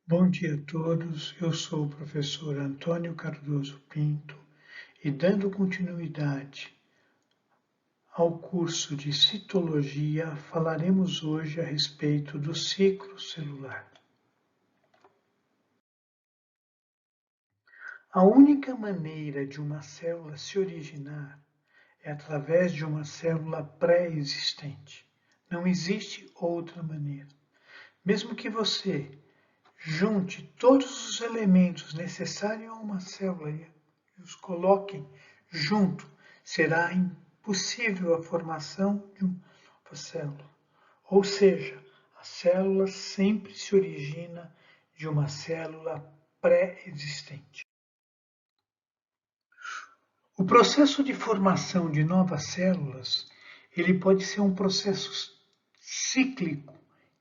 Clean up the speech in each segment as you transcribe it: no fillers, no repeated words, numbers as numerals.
Bom dia a todos, eu sou o professor Antônio Cardoso Pinto e dando continuidade ao curso de citologia, falaremos hoje a respeito do ciclo celular. A única maneira de uma célula se originar é através de uma célula pré-existente. Não existe outra maneira. Mesmo que você junte todos os elementos necessários a uma célula e os coloquem junto, será impossível a formação de uma nova célula. Ou seja, a célula sempre se origina de uma célula pré-existente. O processo de formação de novas células, ele pode ser um processo cíclico,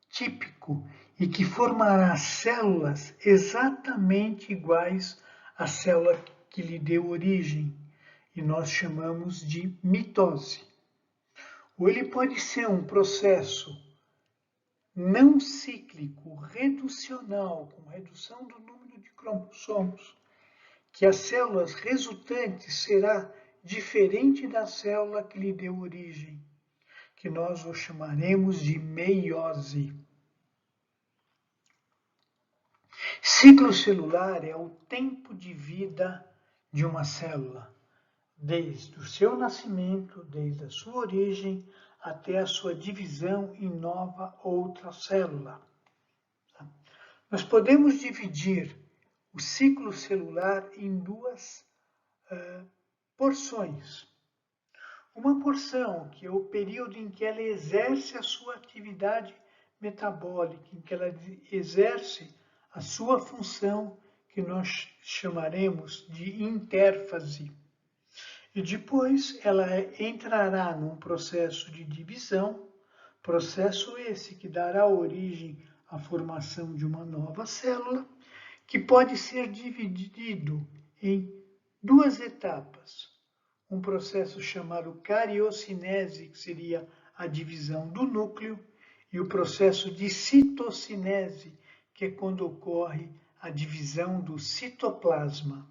típico, e que formará células exatamente iguais à célula que lhe deu origem, e nós chamamos de mitose. Ou ele pode ser um processo não cíclico, reducional, com redução do número de cromossomos, que as células resultantes será diferente da célula que lhe deu origem, que nós o chamaremos de meiose. Ciclo celular é o tempo de vida de uma célula, desde o seu nascimento, desde a sua origem, até a sua divisão em nova outra célula. Nós podemos dividir o ciclo celular em duas porções. Uma porção, que é o período em que ela exerce a sua atividade metabólica, em que ela exerce a sua função, que nós chamaremos de intérfase. E depois ela entrará num processo de divisão, processo esse que dará origem à formação de uma nova célula, que pode ser dividido em duas etapas. Um processo chamado cariocinese, que seria a divisão do núcleo, e o processo de citocinese, que é quando ocorre a divisão do citoplasma.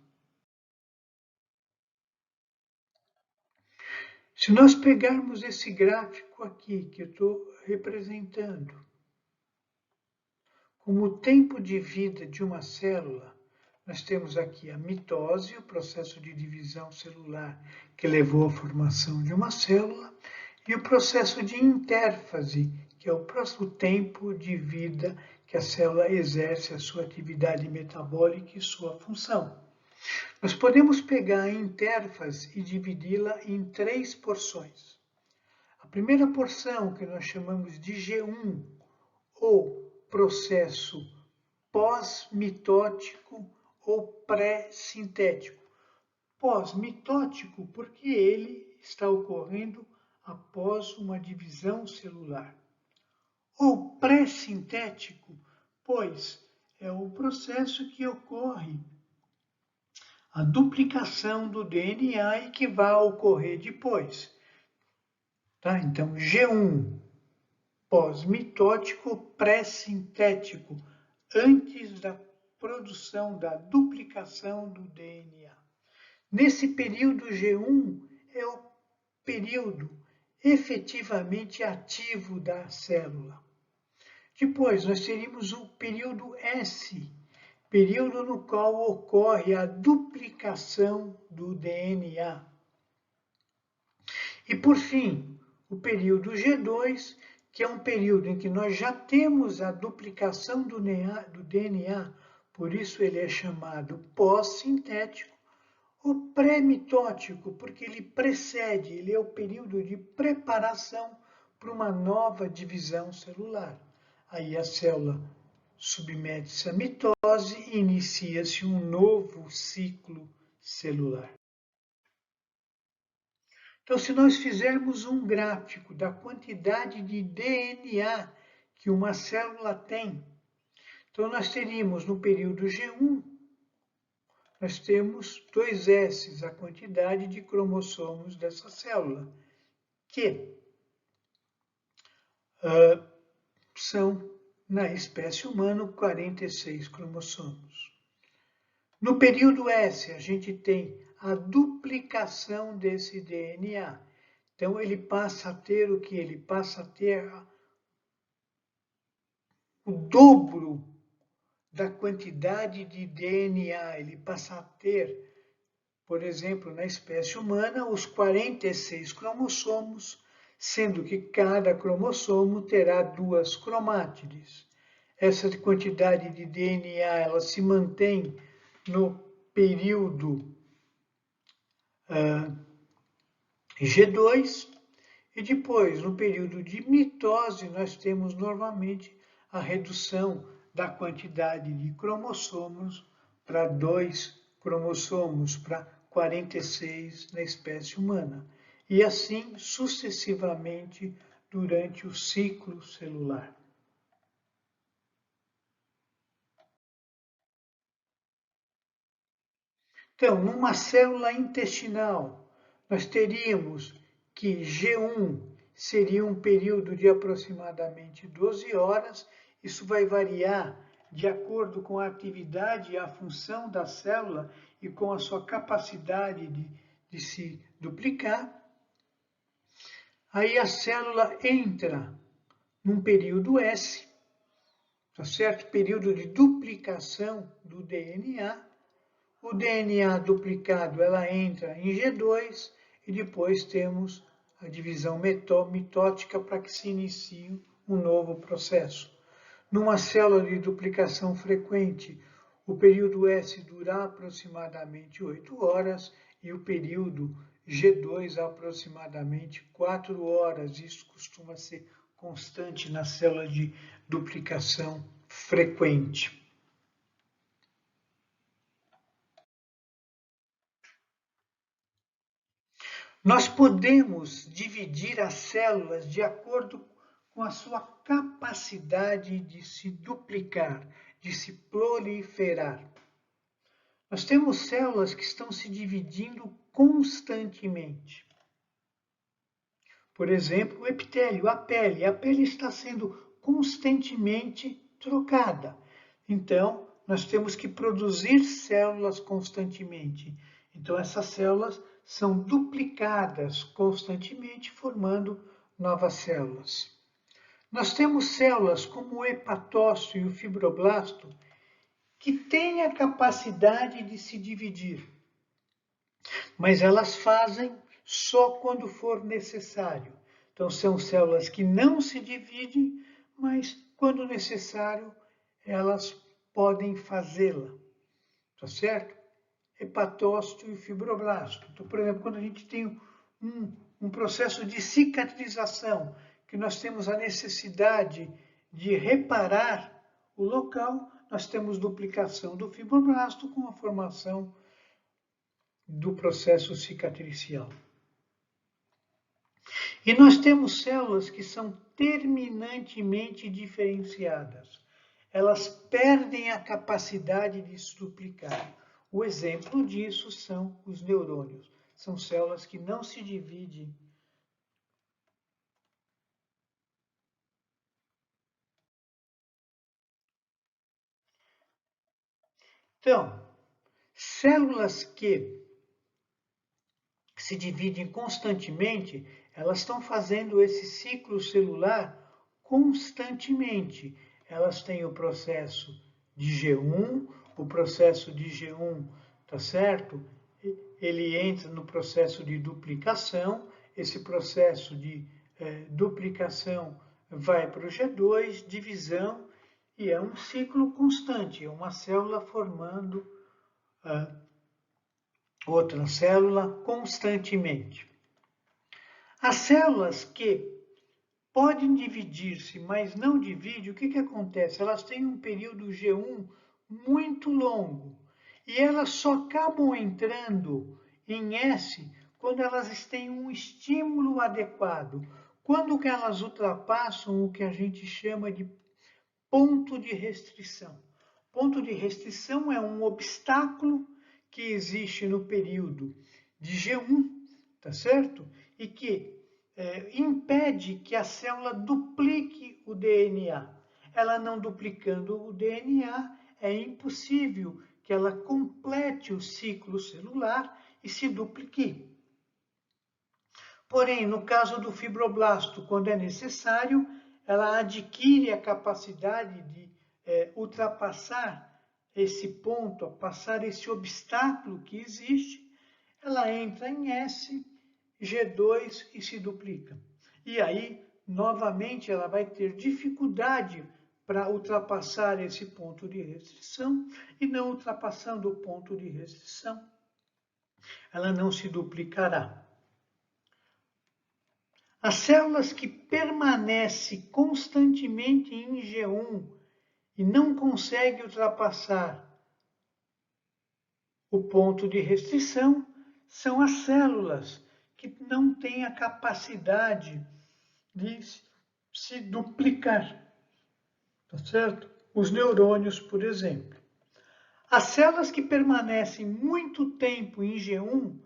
Se nós pegarmos esse gráfico aqui, que eu estou representando, como o tempo de vida de uma célula, nós temos aqui a mitose, o processo de divisão celular que levou à formação de uma célula, e o processo de intérfase, que é o próximo tempo de vida que a célula exerce a sua atividade metabólica e sua função. Nós podemos pegar a intérfase e dividi-la em três porções. A primeira porção, que nós chamamos de G1, ou processo pós-mitótico ou pré-sintético. Pós-mitótico porque ele está ocorrendo após uma divisão celular. Ou pré-sintético, pois é o processo que ocorre a duplicação do DNA e que vai ocorrer depois. Tá? Então, G1, pós-mitótico, pré-sintético, antes da produção, da duplicação do DNA. Nesse período G1 é o período efetivamente ativo da célula. Depois, nós teríamos o período S, período no qual ocorre a duplicação do DNA. E, por fim, o período G2, que é um período em que nós já temos a duplicação do DNA, por isso ele é chamado pós-sintético, ou pré-mitótico, porque ele precede, ele é o período de preparação para uma nova divisão celular. Aí a célula submete-se à mitose e inicia-se um novo ciclo celular. Então, se nós fizermos um gráfico da quantidade de DNA que uma célula tem, então nós teríamos no período G1, nós temos 2S, a quantidade de cromossomos dessa célula, que são na espécie humana, 46 cromossomos. No período S, a gente tem a duplicação desse DNA. Então, ele passa a ter o que? Ele passa a ter o dobro da quantidade de DNA. Ele passa a ter, por exemplo, na espécie humana, os 46 cromossomos, sendo que cada cromossomo terá 2 cromátides. Essa quantidade de DNA ela se mantém no período G2 e depois, no período de mitose, nós temos normalmente a redução da quantidade de cromossomos para 2 cromossomos, para 46 na espécie humana. E assim sucessivamente durante o ciclo celular. Então, numa célula intestinal, nós teríamos que G1 seria um período de aproximadamente 12 horas. Isso vai variar de acordo com a atividade e a função da célula e com a sua capacidade de se duplicar. Aí a célula entra num período S, tá certo? Período de duplicação do DNA. O DNA duplicado ela entra em G2 e depois temos a divisão mitótica para que se inicie um novo processo. Numa célula de duplicação frequente, o período S dura aproximadamente 8 horas e o período G2 aproximadamente 4 horas. Isso costuma ser constante na célula de duplicação frequente. Nós podemos dividir as células de acordo com a sua capacidade de se duplicar, de se proliferar. Nós temos células que estão se dividindo constantemente. Por exemplo, o epitélio, a pele. A pele está sendo constantemente trocada. Então, nós temos que produzir células constantemente. Então, essas células são duplicadas constantemente, formando novas células. Nós temos células como o hepatócito e o fibroblasto que têm a capacidade de se dividir, mas elas fazem só quando for necessário. Então, são células que não se dividem, mas quando necessário, elas podem fazê-la, tá certo? Hepatócito e fibroblasto. Então, por exemplo, quando a gente tem um processo de cicatrização, que nós temos a necessidade de reparar o local, nós temos duplicação do fibroblasto com a formação do processo cicatricial. E nós temos células que são terminantemente diferenciadas. Elas perdem a capacidade de se duplicar. O exemplo disso são os neurônios. São células que não se dividem. Então, células que se dividem constantemente, elas estão fazendo esse ciclo celular constantemente. Elas têm o processo de G1, o processo de G1, tá certo? Ele entra no processo de duplicação, esse processo de duplicação vai para o G2, divisão, e é um ciclo constante, é uma célula formando outra célula constantemente. As células que podem dividir-se, mas não dividem, o que acontece? Elas têm um período G1 muito longo e elas só acabam entrando em S quando elas têm um estímulo adequado, quando elas ultrapassam o que a gente chama de ponto de restrição. Ponto de restrição é um obstáculo que existe no período de G1, tá certo? E que impede que a célula duplique o DNA. ela não duplicando o DNA, é impossível que ela complete o ciclo celular e se duplique. Porém, no caso do fibroblasto, quando é necessário, ela adquire a capacidade de ultrapassar esse ponto, passar esse obstáculo que existe, ela entra em S, G2 e se duplica. E aí, novamente, ela vai ter dificuldade para ultrapassar esse ponto de restrição, e não ultrapassando o ponto de restrição, ela não se duplicará. As células que permanecem constantemente em G1 e não conseguem ultrapassar o ponto de restrição são as células que não têm a capacidade de se duplicar, tá certo? Os neurônios, por exemplo. As células que permanecem muito tempo em G1,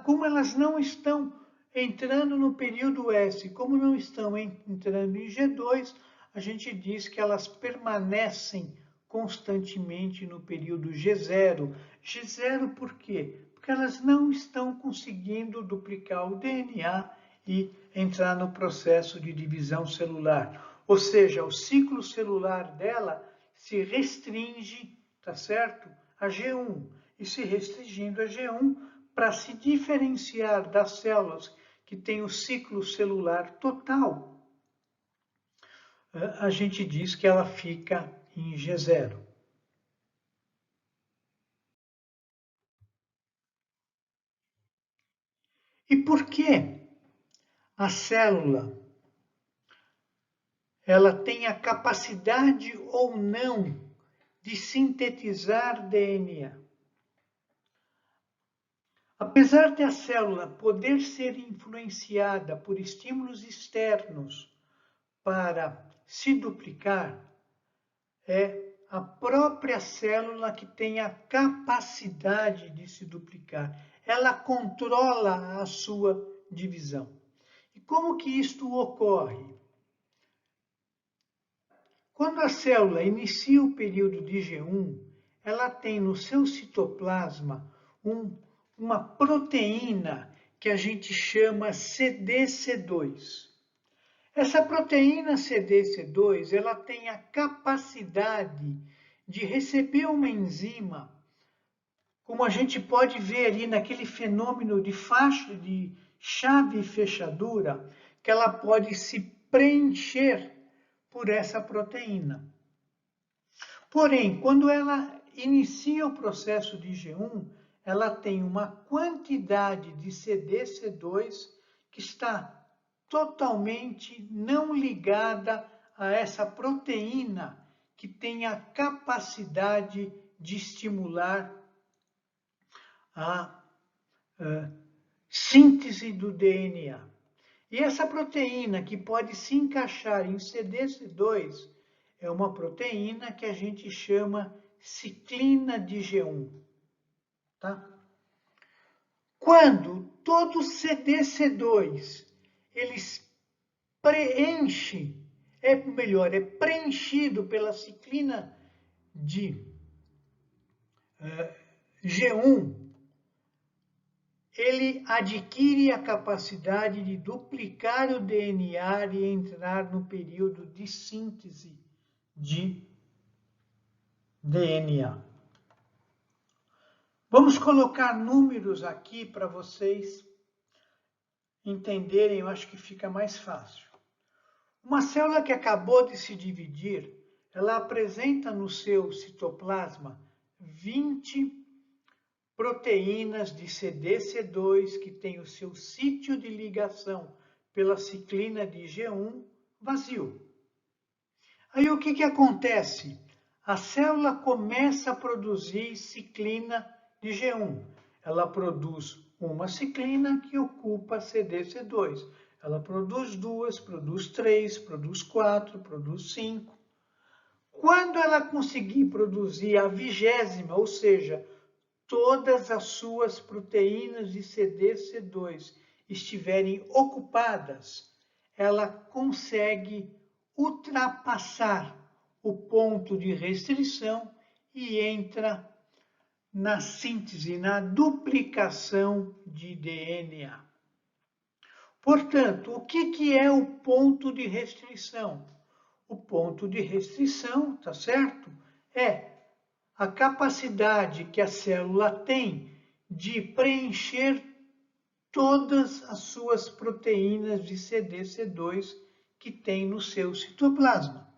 como elas não estão entrando no período S, como não estão entrando em G2, a gente diz que elas permanecem constantemente no período G0. G0 por quê? Porque elas não estão conseguindo duplicar o DNA e entrar no processo de divisão celular. Ou seja, o ciclo celular dela se restringe, tá certo? A G1. E se restringindo a G1, para se diferenciar das células que têm o ciclo celular total, a gente diz que ela fica em G0. E por que a célula ela tem a capacidade ou não de sintetizar DNA? Apesar de a célula poder ser influenciada por estímulos externos para se duplicar, é a própria célula que tem a capacidade de se duplicar. Ela controla a sua divisão. E como que isto ocorre? Quando a célula inicia o período de G1, ela tem no seu citoplasma uma proteína que a gente chama CDC2. Essa proteína CDC2, ela tem a capacidade de receber uma enzima, como a gente pode ver ali naquele fenômeno de faixa de chave e fechadura, que ela pode se preencher por essa proteína. Porém, quando ela inicia o processo de G1, ela tem uma quantidade de CDC2 que está totalmente não ligada a essa proteína que tem a capacidade de estimular a síntese do DNA. E essa proteína que pode se encaixar em CDC2 é uma proteína que a gente chama ciclina de G1. Tá? Quando todo CDC2 eles é preenchido pela ciclina de G1, ele adquire a capacidade de duplicar o DNA e entrar no período de síntese de DNA. Vamos colocar números aqui para vocês entenderem, eu acho que fica mais fácil. Uma célula que acabou de se dividir, ela apresenta no seu citoplasma 20 proteínas de CDC2 que tem o seu sítio de ligação pela ciclina de G1 vazio. Aí o que acontece? A célula começa a produzir ciclina de G1. Ela produz uma ciclina que ocupa CDC2. Ela produz 2, produz 3, produz 4, produz 5. Quando ela conseguir produzir a 20ª, ou seja, todas as suas proteínas de CDC2 estiverem ocupadas, ela consegue ultrapassar o ponto de restrição e entra na síntese, na duplicação de DNA. Portanto, o que é o ponto de restrição? O ponto de restrição, tá certo? É a capacidade que a célula tem de preencher todas as suas proteínas de CDC2 que tem no seu citoplasma.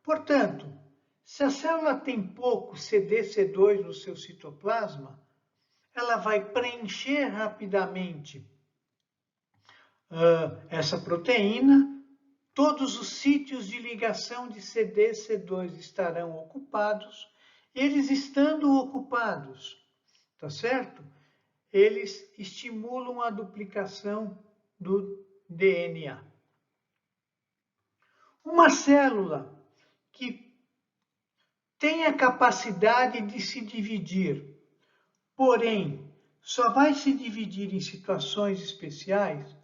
Portanto, se a célula tem pouco CDC2 no seu citoplasma, ela vai preencher rapidamente essa proteína, todos os sítios de ligação de CDC2 estarão ocupados. Eles estando ocupados, tá certo? Eles estimulam a duplicação do DNA. Uma célula que tem a capacidade de se dividir, porém, só vai se dividir em situações especiais,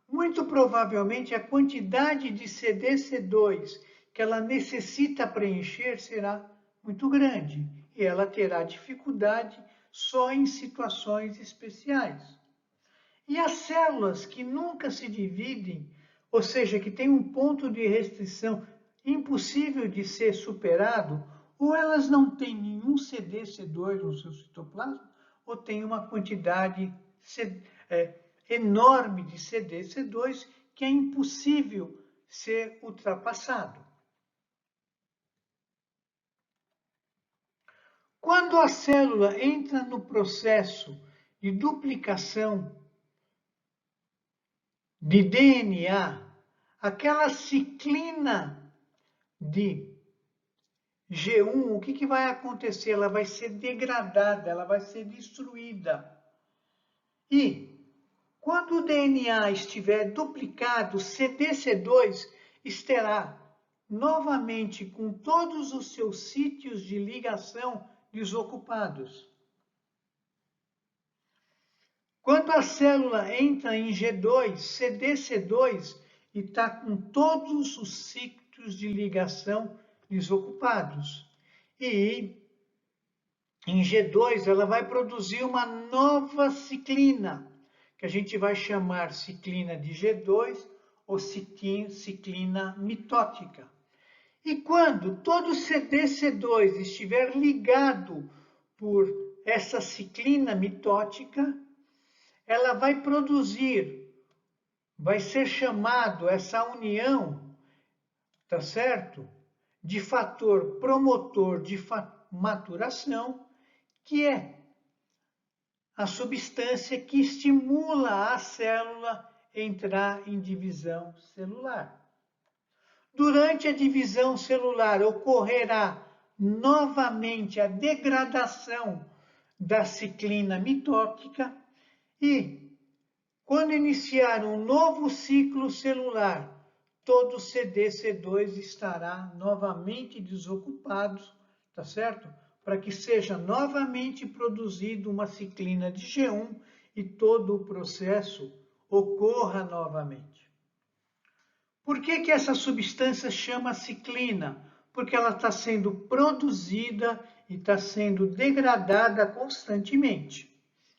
muito provavelmente a quantidade de CDC2 que ela necessita preencher será muito grande e ela terá dificuldade só em situações especiais. E as células que nunca se dividem, ou seja, que têm um ponto de restrição impossível de ser superado, ou elas não têm nenhum CDC2 no seu citoplasma, ou têm uma quantidade enorme de CDC2 que é impossível ser ultrapassado. Quando a célula entra no processo de duplicação de DNA, aquela ciclina de G1, o que vai acontecer? Ela vai ser degradada, ela vai ser destruída. E quando o DNA estiver duplicado, CDC2 estará novamente com todos os seus sítios de ligação desocupados. Quando a célula entra em G2, CDC2 está com todos os sítios de ligação desocupados. E em G2 ela vai produzir uma nova ciclina, que a gente vai chamar ciclina de G2 ou ciclina mitótica. E quando todo CDC2 estiver ligado por essa ciclina mitótica, ela vai produzir, vai ser chamado essa união, tá certo? De fator promotor de maturação, que é a substância que estimula a célula a entrar em divisão celular. Durante a divisão celular ocorrerá novamente a degradação da ciclina mitótica e, quando iniciar um novo ciclo celular, todo CDC2 estará novamente desocupado, tá certo? Para que seja novamente produzido uma ciclina de G1 e todo o processo ocorra novamente. Por que essa substância chama ciclina? Porque ela está sendo produzida e está sendo degradada constantemente,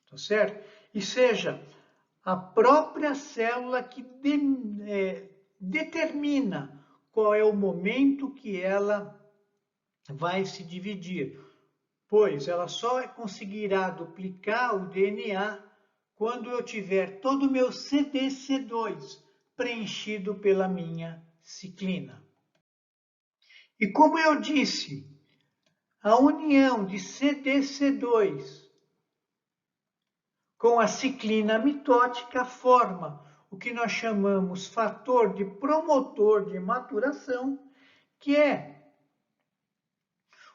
tá certo? E seja a própria célula que determina qual é o momento que ela vai se dividir, pois ela só conseguirá duplicar o DNA quando eu tiver todo o meu CDC2 preenchido pela minha ciclina. E como eu disse, a união de CDC2 com a ciclina mitótica forma o que nós chamamos fator de promotor de maturação, que é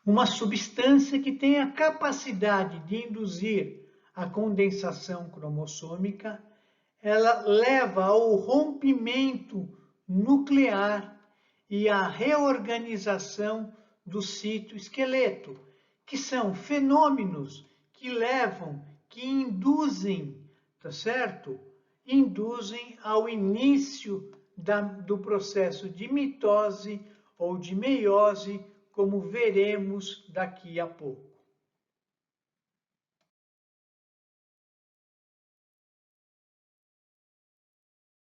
uma substância que tem a capacidade de induzir a condensação cromossômica. Ela leva ao rompimento nuclear e à reorganização do citoesqueleto, que são fenômenos que levam, que induzem, tá certo? Induzem ao início do processo de mitose ou de meiose, como veremos daqui a pouco.